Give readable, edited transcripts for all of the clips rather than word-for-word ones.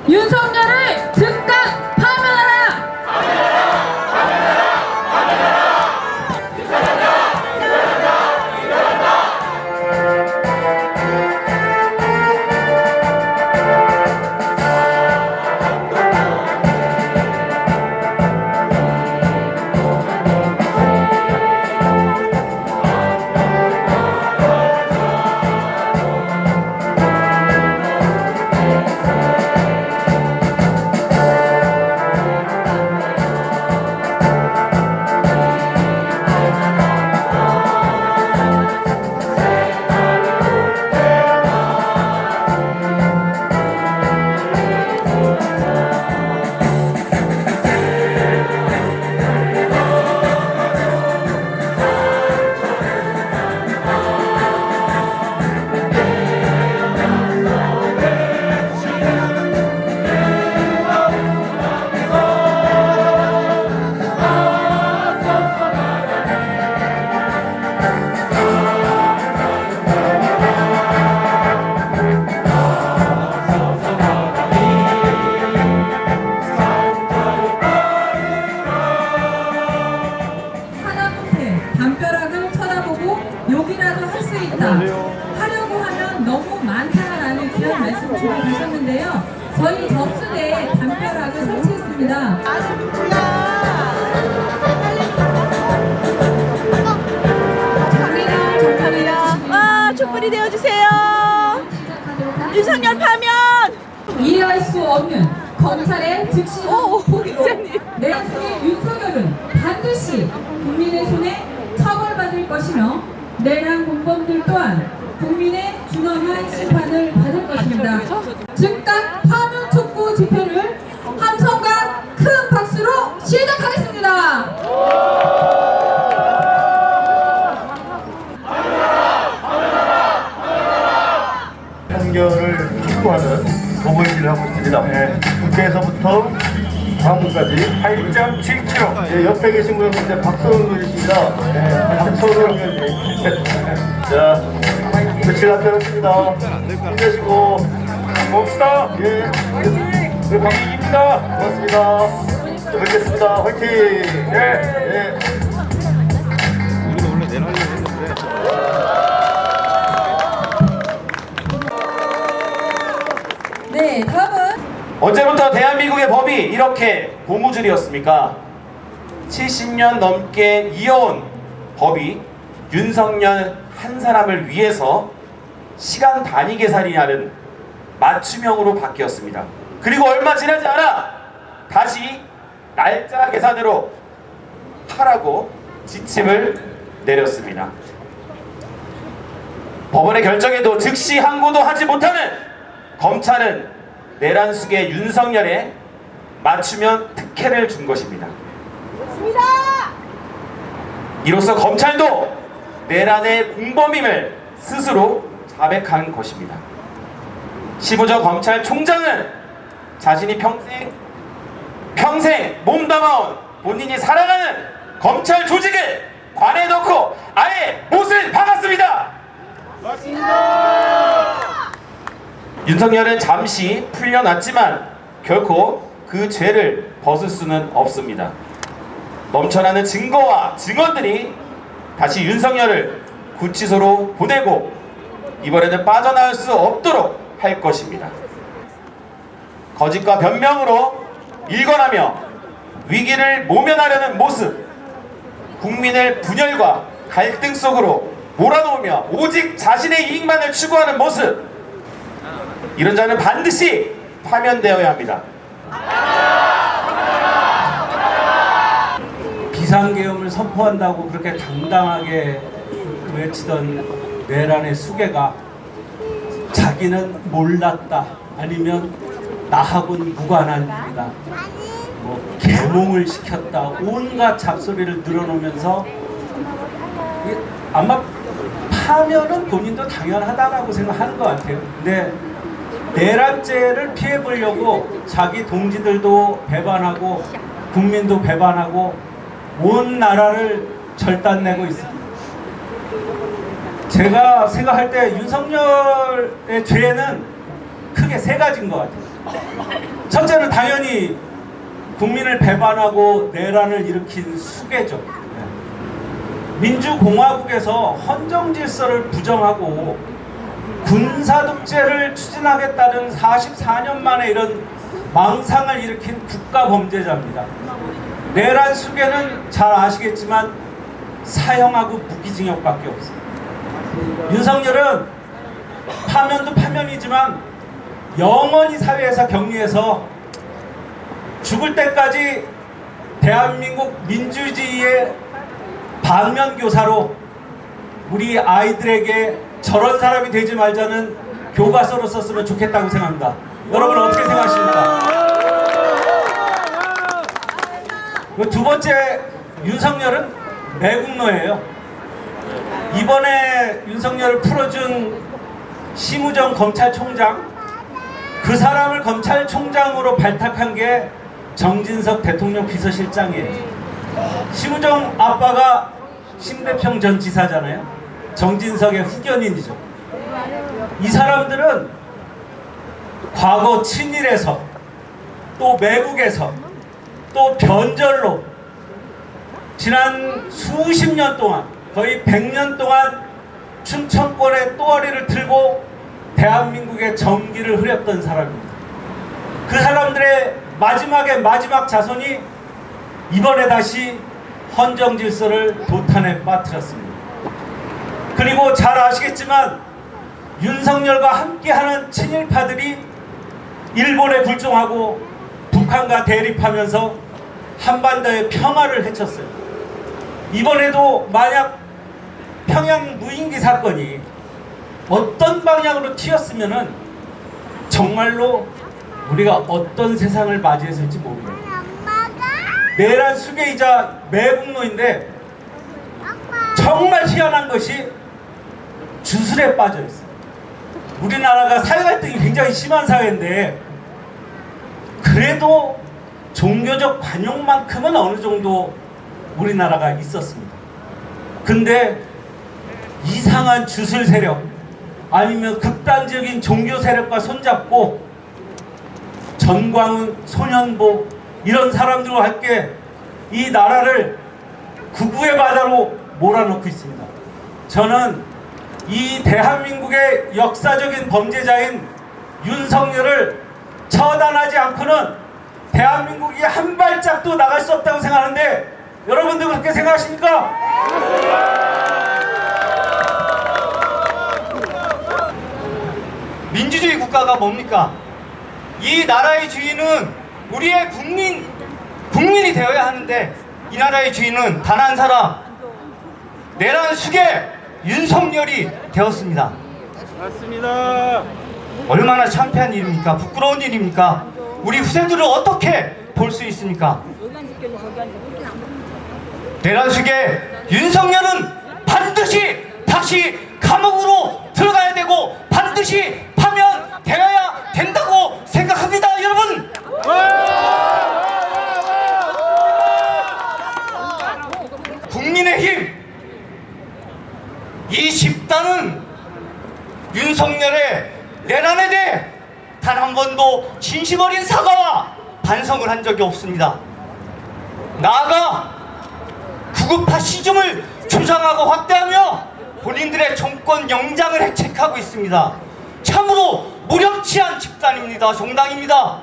윤석열을 즉각 파면하라! 담벼락을 쳐다보고 욕이라도 할 수 있다. 하려고 하면 너무 많다라는 귀한 말씀 주셨는데요. 저희 접수대에 담벼락을 설치했습니다. 와, 촛불이 되어주세요. 윤석열 파면! 이해할 수 없는 검찰의 즉시 포기로 내란의 윤석열은 반드시 국민의 손에 처벌받을 것이며 내란 공범들 또한 국민의 준엄한 심판을 받을 것입니다. 즉각 파면 촉구 집회를 함성과 큰 박수로 시작하겠습니다. 판결을 촉구하는 보고행위를 하고 있습니다. 네. 국회에서부터 방문까지 8.7km. 네, 옆에 계신 분은 이제 박성훈 의원이십니다. 네, 박성훈 의원님. 자, 며칠 남겨놨습니다. 힘내시고 봅시다. 예, 네, 박민입니다. 고맙습니다. 또 뵙겠습니다. 화이팅. 예, 예. 우리도 원래 내놓으려고 했는데. 네, 다음은 언제부터 대한민국의 법이 이렇게 고무줄이었습니까? 70년 넘게 이어온 법이 윤석열 한 사람을 위해서 시간 단위 계산이라는 맞춤형으로 바뀌었습니다. 그리고 얼마 지나지 않아 다시 날짜 계산으로 하라고 지침을 내렸습니다. 법원의 결정에도 즉시 항고도 하지 못하는 검찰은 내란 숙의 윤석열에 맞춤형 특혜를 준 것입니다. 이로써 검찰도 내란의 공범임을 스스로 자백한 것입니다. 시부저 검찰총장은 자신이 평생 몸담아온 본인이 살아가는 검찰 조직을 관에 넣고 아예 못을 박았습니다. 윤석열은 잠시 풀려났지만 결코 그 죄를 벗을 수는 없습니다. 넘쳐나는 증거와 증언들이 다시 윤석열을 구치소로 보내고 이번에는 빠져나올 수 없도록 할 것입니다. 거짓과 변명으로 일관하며 위기를 모면하려는 모습, 국민을 분열과 갈등 속으로 몰아넣으며 오직 자신의 이익만을 추구하는 모습, 이런 자는 반드시 파면되어야 합니다. 비상계엄을 선포한다고 그렇게 당당하게 외치던 내란의 수괴가 자기는 몰랐다, 아니면 나하고는 무관한 일이다, 뭐 계몽을 시켰다, 온갖 잡소리를 늘어놓으면서 아마 파면은 본인도 당연하다라고 생각하는 것 같아요. 근데 내란죄를 피해보려고 자기 동지들도 배반하고 국민도 배반하고 온 나라를 절단내고 있습니다. 제가 생각할 때 윤석열의 죄는 크게 세 가지인 것 같아요. 첫째는 당연히 국민을 배반하고 내란을 일으킨 수괴죠. 민주공화국에서 헌정질서를 부정하고 군사독재를 추진하겠다는 44년 만에 이런 망상을 일으킨 국가범죄자입니다. 내란 수괴는 잘 아시겠지만 사형하고 무기징역밖에 없습니다. 윤석열은 파면도 파면이지만 영원히 사회에서 격리해서 죽을 때까지 대한민국 민주주의의 반면교사로 우리 아이들에게 저런 사람이 되지 말자는 교과서로 썼으면 좋겠다고 생각합니다. 여러분 어떻게 생각하십니까? 두 번째, 윤석열은 매국노예요. 이번에 윤석열을 풀어준 심우정 검찰총장, 그 사람을 검찰총장으로 발탁한 게 정진석 대통령 비서실장이에요. 심우정 아빠가 심대평 전 지사잖아요. 정진석의 후견인이죠. 이 사람들은 과거 친일에서 또 매국에서 또 변절로 지난 수십 년 동안, 거의 100년 동안 춘천권의 또어리를 들고 대한민국의 정기를 흐렸던 사람입니다. 그 사람들의 마지막의 마지막 자손이 이번에 다시 헌정질서를 도탄에 빠뜨렸습니다. 그리고 잘 아시겠지만 윤석열과 함께하는 친일파들이 일본에 굴종하고 북한과 대립하면서 한반도의 평화를 해쳤어요. 이번에도 만약 평양 무인기 사건이 어떤 방향으로 튀었으면은 정말로 우리가 어떤 세상을 맞이했을지 모릅니다. 내란 수괴이자 매국노인데 정말 희한한 것이 주술에 빠져 있어요. 우리나라가 사회갈등이 굉장히 심한 사회인데 그래도 종교적 관용만큼은 어느 정도 우리나라가 있었습니다. 근데 이상한 주술 세력 아니면 극단적인 종교 세력과 손잡고 전광훈, 손현보 이런 사람들과 함께 이 나라를 극우의 바다로 몰아넣고 있습니다. 저는 이 대한민국의 역사적인 범죄자인 윤석열을 처단하지 않고는 대한민국이 한 발짝도 나갈 수 없다고 생각하는데 여러분들 그렇게 생각하십니까? 민주주의 국가가 뭡니까? 이 나라의 주인은 우리의 국민이 되어야 하는데 이 나라의 주인은 단 한 사람, 내란 수괴 윤석열이 되었습니다. 맞습니다. 얼마나 창피한 일입니까? 부끄러운 일입니까? 우리 후세들을 어떻게 볼 수 있습니까? 내란 수괴 윤석열은 반드시 다시 감옥으로 들어가야 되고 반드시 파면되어야 된다고 생각합니다, 여러분! 국민의힘 이 집단은 윤석열의 내란에 대해 단 한 번도 진심 어린 사과와 반성을 한 적이 없습니다. 나아가 구급 파시즘을 주장하고 확대하며 본인들의 정권 영장을 획책하고 있습니다. 참으로 무력치한 집단입니다. 정당입니다.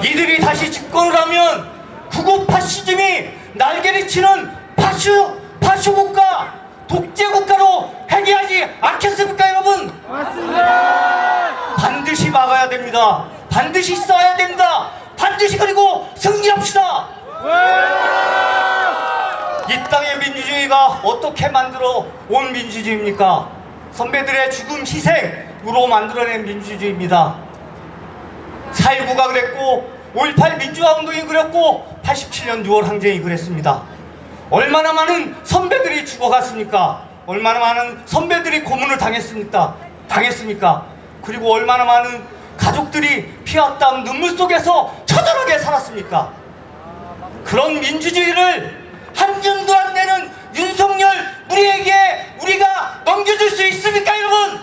이들이 다시 집권을 하면 구급 파시즘이 날개를 치는 파쇼 국가, 독재 국가로 해결하지 않겠습니까, 여러분? 맞습니다. 반드시 막아야 됩니다. 반드시 써야 됩니다. 반드시 그리고 승리합시다. 이 땅의 민주주의가 어떻게 만들어 온 민주주의입니까? 선배들의 죽음 희생으로 만들어낸 민주주의입니다. 4.19가 그랬고 5.18 민주화 운동이 그랬고 87년 6월 항쟁이 그랬습니다. 얼마나 많은 선배들이 죽어갔습니까? 얼마나 많은 선배들이 고문을 당했습니까? 그리고 얼마나 많은 가족들이 피와 땀 눈물 속에서 처절하게 살았습니까? 그런 민주주의를 한 년도 안 되는 윤석열 우리가 넘겨줄 수 있습니까, 여러분?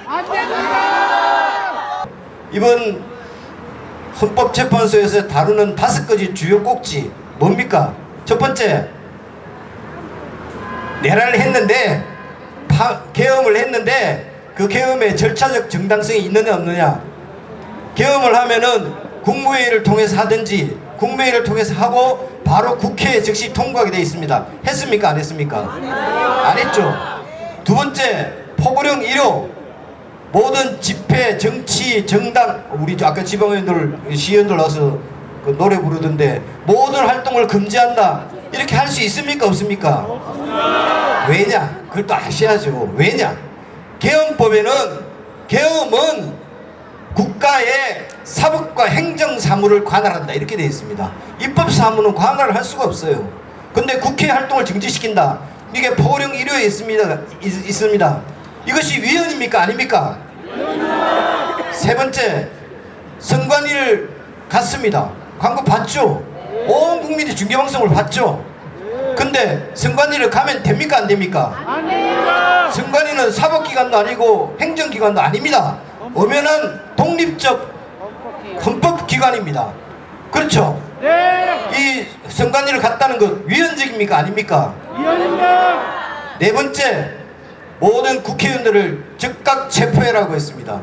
이번 헌법재판소에서 다루는 5가지 주요 꼭지 뭡니까? 첫 번째, 내란을 했는데 계엄을 했는데 그 계엄의 절차적 정당성이 있느냐 없느냐. 계엄을 하면은 국무회의를 통해서 하든지 국무회의를 통해서 하고 바로 국회에 즉시 통과하게 되어 있습니다. 했습니까? 안 했습니까? 안 했죠. 두 번째, 포고령 1호 모든 집회, 정치, 정당, 우리 아까 지방의원들, 시의원들 와서 그 노래 부르던데 모든 활동을 금지한다. 이렇게 할 수 있습니까? 없습니까? 왜냐? 그걸 또 아셔야죠. 왜냐? 계엄은 국가의 사법과 행정 사무를 관할한다. 이렇게 되어 있습니다. 입법 사무는 관할을 할 수가 없어요. 근데 국회 활동을 정지시킨다. 이게 포고령 1호에 있습니다. 이것이 위헌입니까? 아닙니까? 세 번째, 선관위를 갔습니다. 광고 봤죠? 온 국민이 중계방송을 봤죠? 근데 선관위를 가면 됩니까? 안 됩니까? 선관위는 사법기관도 아니고 행정기관도 아닙니다. 엄연한 독립적 헌법기관입니다. 그렇죠? 이 선관위를 갔다는 것 위헌적입니까? 아닙니까? 네 번째, 모든 국회의원들을 즉각 체포해라고 했습니다.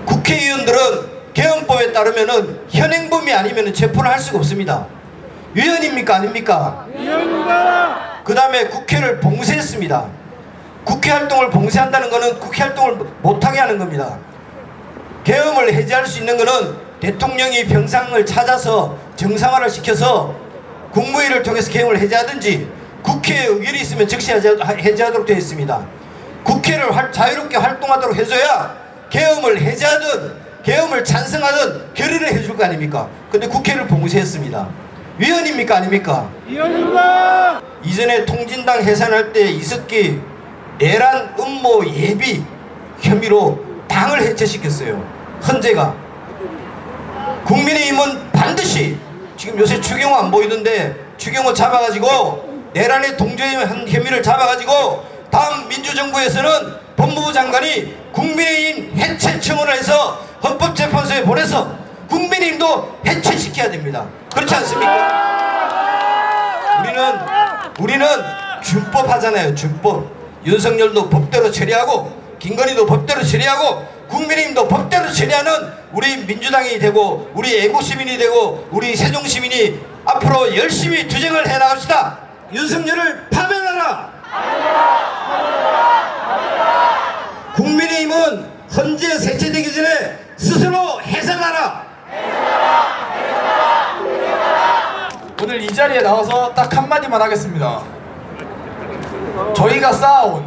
국회의원들은 계엄법에 따르면은 현행범이 아니면 체포를 할 수가 없습니다. 위헌입니까? 아닙니까? 위헌입니다. 그 다음에 국회를 봉쇄했습니다. 국회 활동을 봉쇄한다는 것은 국회 활동을 못하게 하는 겁니다. 계엄을 해제할 수 있는 것은 대통령이 병상을 찾아서 정상화를 시켜서 국무회의를 통해서 계엄을 해제하든지 국회에 의결이 있으면 즉시 해제하도록 되어 있습니다. 국회를 자유롭게 활동하도록 해줘야 계엄을 해제하든 계엄을 찬성하든 결의를 해줄 거 아닙니까? 근데 국회를 봉쇄했습니다. 위헌입니까? 아닙니까? 위헌입니다. 이전에 통진당 해산할 때 이석기 내란 음모 예비 혐의로 당을 해체시켰어요. 헌재가. 국민의힘은 반드시, 지금 요새 추경호 안 보이던데 추경호 잡아가지고 내란에 동조한 혐의를 잡아가지고 다음 민주정부에서는 법무부 장관이 국민의힘 해체 청원을 해서 헌법재판소에 보내서 국민의힘도 해체시켜야 됩니다. 그렇지 않습니까? 우리는 준법 하잖아요. 준법. 윤석열도 법대로 처리하고 김건희도 법대로 처리하고 국민의힘도 법대로 처리하는 우리 민주당이 되고 우리 애국시민이 되고 우리 세종시민이 앞으로 열심히 투쟁을 해나갑시다. 윤석열을 파면하라. 국민의힘은 헌재 세체되기 전에 스스로 해산하라. 오늘 이 자리에 나와서 딱 한마디만 하겠습니다. 저희가 쌓아온,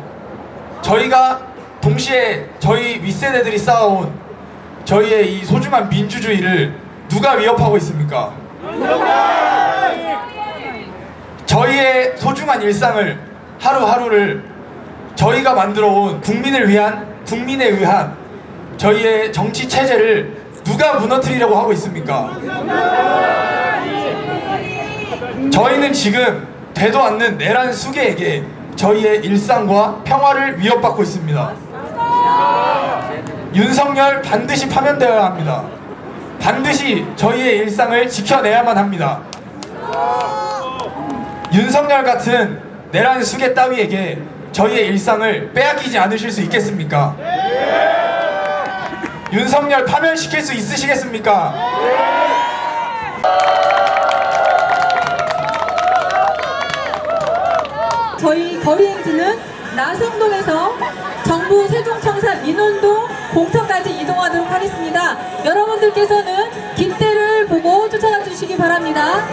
저희가 동시에 저희 윗세대들이 쌓아온 저희의 이 소중한 민주주의를 누가 위협하고 있습니까? 저희의 소중한 일상을 하루하루를 저희가 만들어온 국민을 위한, 국민에 의한 저희의 정치 체제를 누가 무너뜨리려고 하고 있습니까? 저희는 지금 되도 않는 내란 수괴에게 저희의 일상과 평화를 위협받고 있습니다. 윤석열 반드시 파면되어야 합니다. 반드시 저희의 일상을 지켜내야만 합니다. 윤석열 같은 내란 수괴 따위에게 저희의 일상을 빼앗기지 않으실 수 있겠습니까? 윤석열 파면시킬 수 있으시겠습니까? 저희 거리행진은 나성동에서 정부 세종청사 민원동 공터까지 이동하도록 하겠습니다. 여러분들께서는 깃대를 보고 쫓아가 주시기 바랍니다.